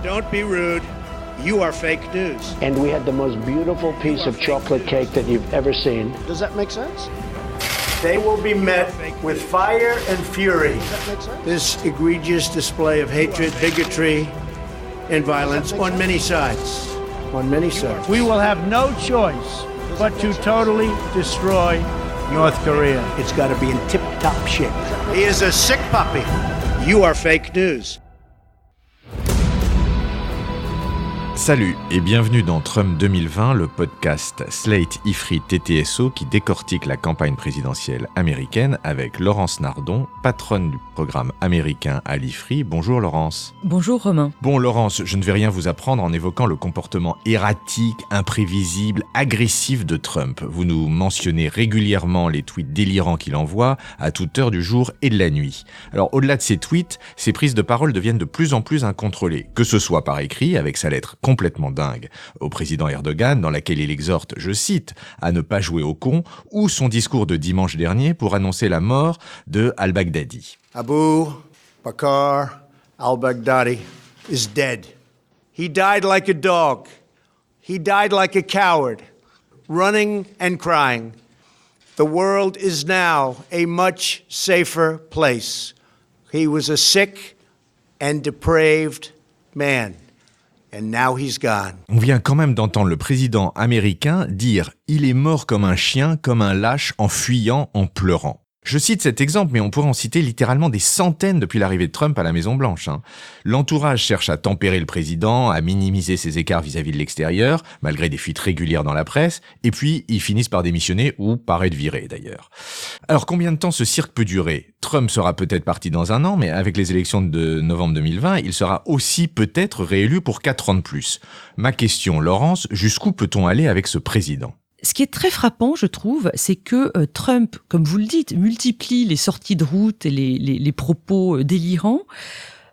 Don't be rude. You are fake news. And we had the most beautiful piece of chocolate cake that you've ever seen. Does that make sense? They will be met with fire and fury. Does that make sense? This egregious display of hatred, bigotry, and violence on many sides. On many sides. We will have no choice but to totally destroy North Korea. It's got to be in tip-top shape. He is a sick puppy. You are fake news. Salut et bienvenue dans Trump 2020, le podcast Slate Ifrit TTSO qui décortique la campagne présidentielle américaine avec Laurence Nardon, patronne du programme américain à l'Ifrit. Bonjour Laurence. Bonjour Romain. Bon Laurence, je ne vais rien vous apprendre en évoquant le comportement erratique, imprévisible, agressif de Trump. Vous nous mentionnez régulièrement les tweets délirants qu'il envoie à toute heure du jour et de la nuit. Alors au-delà de ces tweets, ses prises de parole deviennent de plus en plus incontrôlées, que ce soit par écrit avec sa lettre complètement dingue au président Erdogan, dans laquelle il exhorte, je cite, à ne pas jouer au con, ou son discours de dimanche dernier pour annoncer la mort de al-Baghdadi. Abu Bakr al-Baghdadi is dead. He died like a dog. He died like a coward, running and crying. The world is now a much safer place. He was a sick and depraved man. And now he's gone. On vient quand même d'entendre le président américain dire « Il est mort comme un chien, comme un lâche, en fuyant, en pleurant ». Je cite cet exemple, mais on pourrait en citer littéralement des centaines depuis l'arrivée de Trump à la Maison-Blanche. L'entourage cherche à tempérer le président, à minimiser ses écarts vis-à-vis de l'extérieur, malgré des fuites régulières dans la presse, et puis ils finissent par démissionner ou par être virés d'ailleurs. Alors combien de temps ce cirque peut durer ? Trump sera peut-être parti dans 1 an, mais avec les élections de novembre 2020, il sera aussi peut-être réélu pour 4 ans de plus. Ma question, Laurence, jusqu'où peut-on aller avec ce président ? Ce qui est très frappant, je trouve, c'est que Trump, comme vous le dites, multiplie les sorties de route et les propos délirants,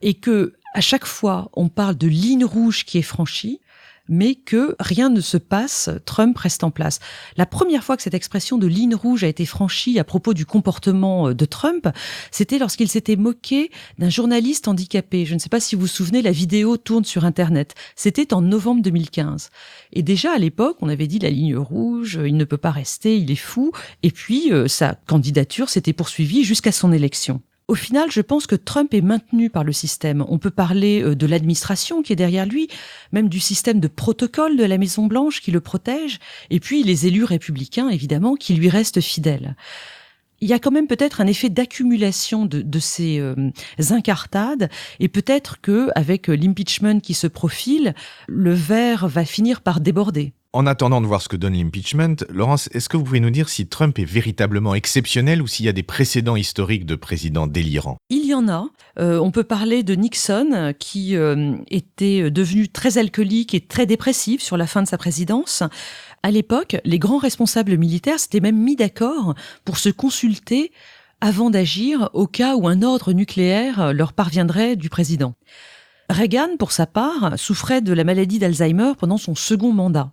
et que à chaque fois, on parle de ligne rouge qui est franchie, mais que rien ne se passe, Trump reste en place. La première fois que cette expression de ligne rouge a été franchie à propos du comportement de Trump, c'était lorsqu'il s'était moqué d'un journaliste handicapé. Je ne sais pas si vous vous souvenez, la vidéo tourne sur Internet. C'était en novembre 2015. Et déjà à l'époque, on avait dit la ligne rouge, il ne peut pas rester, il est fou. Et puis, sa candidature s'était poursuivie jusqu'à son élection. Au final, je pense que Trump est maintenu par le système. On peut parler de l'administration qui est derrière lui, même du système de protocole de la Maison-Blanche qui le protège, et puis les élus républicains, évidemment, qui lui restent fidèles. Il y a quand même peut-être un effet d'accumulation de ces incartades, et peut-être que avec l'impeachment qui se profile, le verre va finir par déborder. En attendant de voir ce que donne l'impeachment, Laurence, est-ce que vous pouvez nous dire si Trump est véritablement exceptionnel ou s'il y a des précédents historiques de présidents délirants ? Il y en a. On peut parler de Nixon, qui était devenu très alcoolique et très dépressif sur la fin de sa présidence. À l'époque, les grands responsables militaires s'étaient même mis d'accord pour se consulter avant d'agir au cas où un ordre nucléaire leur parviendrait du président. Reagan, pour sa part, souffrait de la maladie d'Alzheimer pendant son second mandat.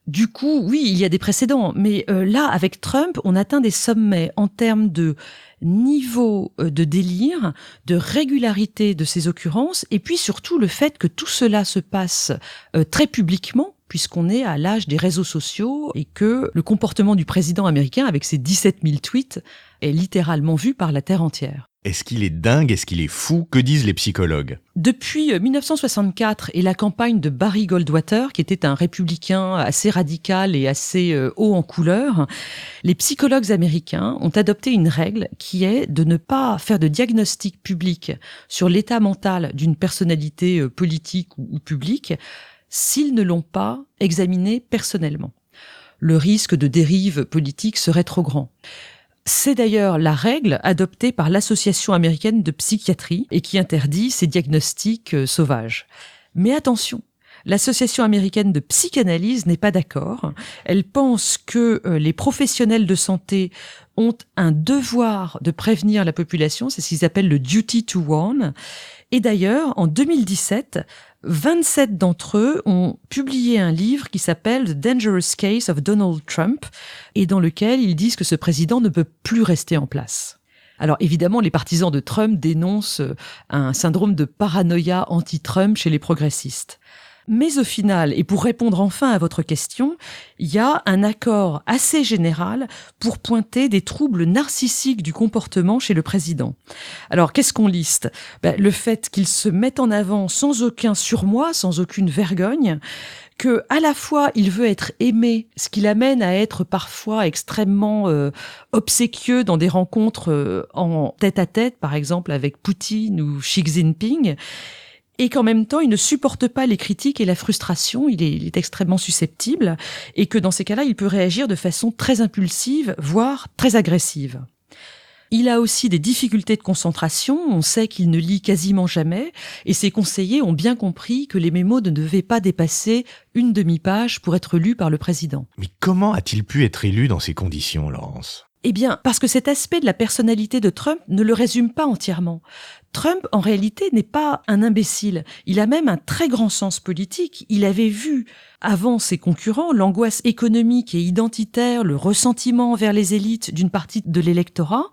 Du coup, oui, il y a des précédents, mais là, avec Trump, on atteint des sommets en termes de niveau de délire, de régularité de ces occurrences, et puis surtout le fait que tout cela se passe très publiquement, puisqu'on est à l'âge des réseaux sociaux et que le comportement du président américain, avec ses 17 000 tweets, est littéralement vu par la terre entière. Est-ce qu'il est dingue ? Est-ce qu'il est fou ? Que disent les psychologues ? Depuis 1964 et la campagne de Barry Goldwater, qui était un républicain assez radical et assez haut en couleur, les psychologues américains ont adopté une règle qui est de ne pas faire de diagnostic public sur l'état mental d'une personnalité politique ou publique s'ils ne l'ont pas examiné personnellement. Le risque de dérive politique serait trop grand. C'est d'ailleurs la règle adoptée par l'Association américaine de psychiatrie et qui interdit ces diagnostics sauvages. Mais attention, l'Association américaine de psychanalyse n'est pas d'accord. Elle pense que les professionnels de santé ont un devoir de prévenir la population, c'est ce qu'ils appellent le duty to warn. Et d'ailleurs, en 2017, 27 d'entre eux ont publié un livre qui s'appelle The Dangerous Case of Donald Trump et dans lequel ils disent que ce président ne peut plus rester en place. Alors évidemment, les partisans de Trump dénoncent un syndrome de paranoïa anti-Trump chez les progressistes. Mais au final, et pour répondre enfin à votre question, il y a un accord assez général pour pointer des troubles narcissiques du comportement chez le président. Alors, qu'est-ce qu'on liste ? Le fait qu'il se mette en avant sans aucun surmoi, sans aucune vergogne, que à la fois il veut être aimé, ce qui l'amène à être parfois extrêmement obséquieux dans des rencontres en tête-à-tête, par exemple avec Poutine ou Xi Jinping, et qu'en même temps, il ne supporte pas les critiques et la frustration, il est extrêmement susceptible, et que dans ces cas-là, il peut réagir de façon très impulsive, voire très agressive. Il a aussi des difficultés de concentration, on sait qu'il ne lit quasiment jamais, et ses conseillers ont bien compris que les mémos ne devaient pas dépasser une demi-page pour être lus par le président. Mais comment a-t-il pu être élu dans ces conditions, Laurence ? Eh bien, parce que cet aspect de la personnalité de Trump ne le résume pas entièrement. Trump, en réalité, n'est pas un imbécile. Il a même un très grand sens politique. Il avait vu, avant ses concurrents, l'angoisse économique et identitaire, le ressentiment envers les élites d'une partie de l'électorat,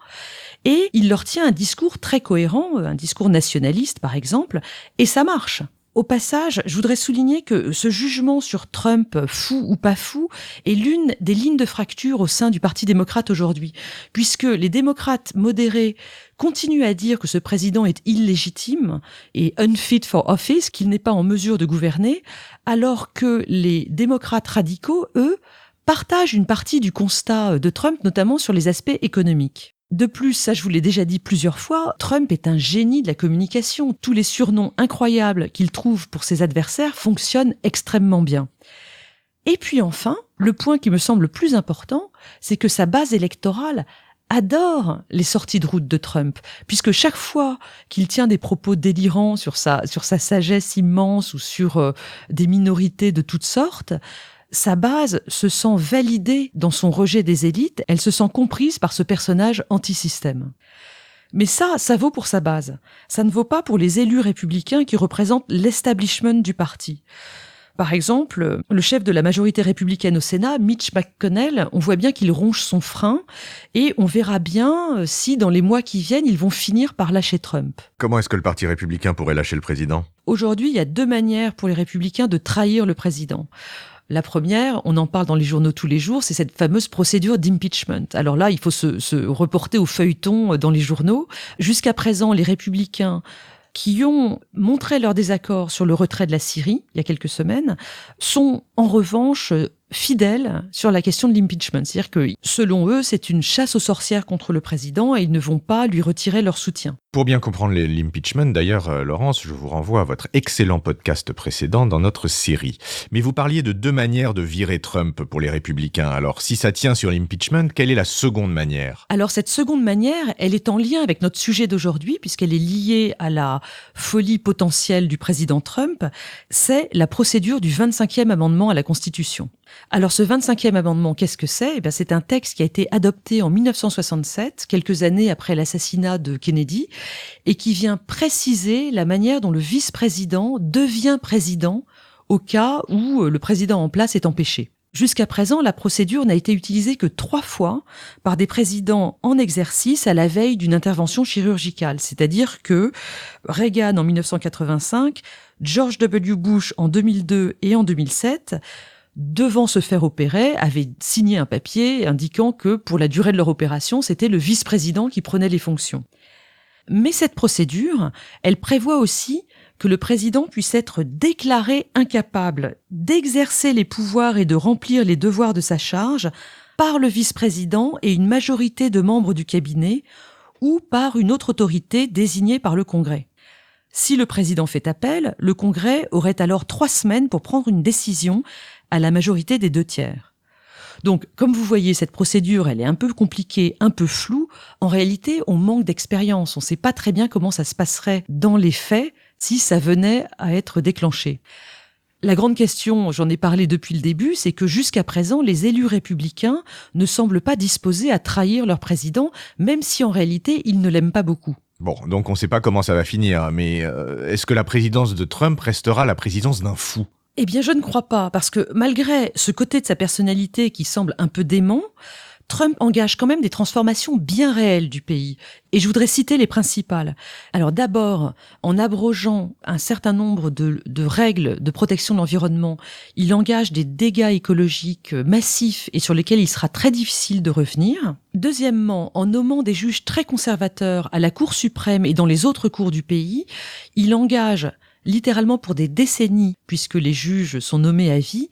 et il leur tient un discours très cohérent, un discours nationaliste, par exemple, et ça marche. Au passage, je voudrais souligner que ce jugement sur Trump, fou ou pas fou, est l'une des lignes de fracture au sein du Parti démocrate aujourd'hui, puisque les démocrates modérés continuent à dire que ce président est illégitime et unfit for office, qu'il n'est pas en mesure de gouverner, alors que les démocrates radicaux, eux, partagent une partie du constat de Trump, notamment sur les aspects économiques. De plus, ça je vous l'ai déjà dit plusieurs fois, Trump est un génie de la communication. Tous les surnoms incroyables qu'il trouve pour ses adversaires fonctionnent extrêmement bien. Et puis enfin, le point qui me semble le plus important, c'est que sa base électorale adore les sorties de route de Trump, puisque chaque fois qu'il tient des propos délirants sur sa sagesse immense ou sur des minorités de toutes sortes, sa base se sent validée dans son rejet des élites, elle se sent comprise par ce personnage anti-système. Mais ça vaut pour sa base. Ça ne vaut pas pour les élus républicains qui représentent l'establishment du parti. Par exemple, le chef de la majorité républicaine au Sénat, Mitch McConnell, on voit bien qu'il ronge son frein et on verra bien si dans les mois qui viennent, ils vont finir par lâcher Trump. Comment est-ce que le Parti républicain pourrait lâcher le président ? Aujourd'hui, il y a 2 manières pour les républicains de trahir le président. La première, on en parle dans les journaux tous les jours, c'est cette fameuse procédure d'impeachment. Alors là, il faut se reporter au feuilleton dans les journaux. Jusqu'à présent, les républicains qui ont montré leur désaccord sur le retrait de la Syrie, il y a quelques semaines, sont en revanche fidèles sur la question de l'impeachment. C'est-à-dire que, selon eux, c'est une chasse aux sorcières contre le président et ils ne vont pas lui retirer leur soutien. Pour bien comprendre l'impeachment, d'ailleurs, Laurence, je vous renvoie à votre excellent podcast précédent dans notre série. Mais vous parliez de 2 manières de virer Trump pour les républicains. Alors, si ça tient sur l'impeachment, quelle est la seconde manière ? Alors, cette seconde manière, elle est en lien avec notre sujet d'aujourd'hui, puisqu'elle est liée à la folie potentielle du président Trump. C'est la procédure du 25e amendement à la Constitution. Alors, ce 25e amendement, qu'est-ce que c'est ? C'est un texte qui a été adopté en 1967, quelques années après l'assassinat de Kennedy, et qui vient préciser la manière dont le vice-président devient président au cas où le président en place est empêché. Jusqu'à présent, la procédure n'a été utilisée que 3 fois par des présidents en exercice à la veille d'une intervention chirurgicale. C'est-à-dire que Reagan en 1985, George W. Bush en 2002 et en 2007, devant se faire opérer, avaient signé un papier indiquant que pour la durée de leur opération, c'était le vice-président qui prenait les fonctions. Mais cette procédure, elle prévoit aussi que le président puisse être déclaré incapable d'exercer les pouvoirs et de remplir les devoirs de sa charge par le vice-président et une majorité de membres du cabinet ou par une autre autorité désignée par le Congrès. Si le président fait appel, le Congrès aurait alors 3 semaines pour prendre une décision à la majorité des 2/3. Donc, comme vous voyez, cette procédure, elle est un peu compliquée, un peu floue. En réalité, on manque d'expérience. On ne sait pas très bien comment ça se passerait dans les faits si ça venait à être déclenché. La grande question, j'en ai parlé depuis le début, c'est que jusqu'à présent, les élus républicains ne semblent pas disposés à trahir leur président, même si en réalité, ils ne l'aiment pas beaucoup. Bon, donc on ne sait pas comment ça va finir, mais est-ce que la présidence de Trump restera la présidence d'un fou ? Eh bien, je ne crois pas, parce que malgré ce côté de sa personnalité qui semble un peu dément, Trump engage quand même des transformations bien réelles du pays. Et je voudrais citer les principales. Alors d'abord, en abrogeant un certain nombre de règles de protection de l'environnement, il engage des dégâts écologiques massifs et sur lesquels il sera très difficile de revenir. Deuxièmement, en nommant des juges très conservateurs à la Cour suprême et dans les autres cours du pays, il engage littéralement pour des décennies, puisque les juges sont nommés à vie,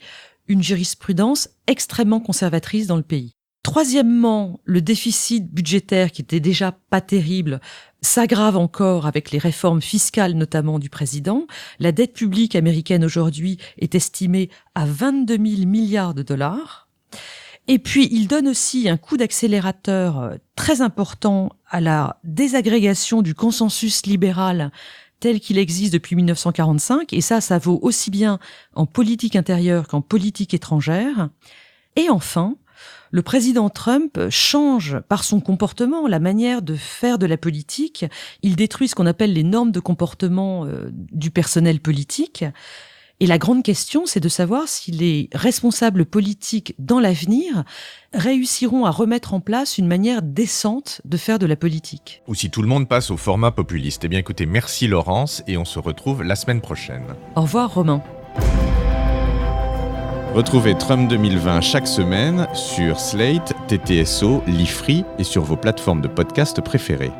une jurisprudence extrêmement conservatrice dans le pays. Troisièmement, le déficit budgétaire, qui était déjà pas terrible, s'aggrave encore avec les réformes fiscales notamment du président. La dette publique américaine aujourd'hui est estimée à 22 000 milliards de dollars. Et puis, il donne aussi un coup d'accélérateur très important à la désagrégation du consensus libéral tel qu'il existe depuis 1945. Et ça vaut aussi bien en politique intérieure qu'en politique étrangère. Et enfin, le président Trump change par son comportement la manière de faire de la politique. Il détruit ce qu'on appelle les normes de comportement du personnel politique. Et la grande question, c'est de savoir si les responsables politiques dans l'avenir réussiront à remettre en place une manière décente de faire de la politique. Ou si tout le monde passe au format populiste. Eh bien écoutez, merci Laurence et on se retrouve la semaine prochaine. Au revoir Romain. Retrouvez Trump 2020 chaque semaine sur Slate, TTSO, Lifree et sur vos plateformes de podcast préférées.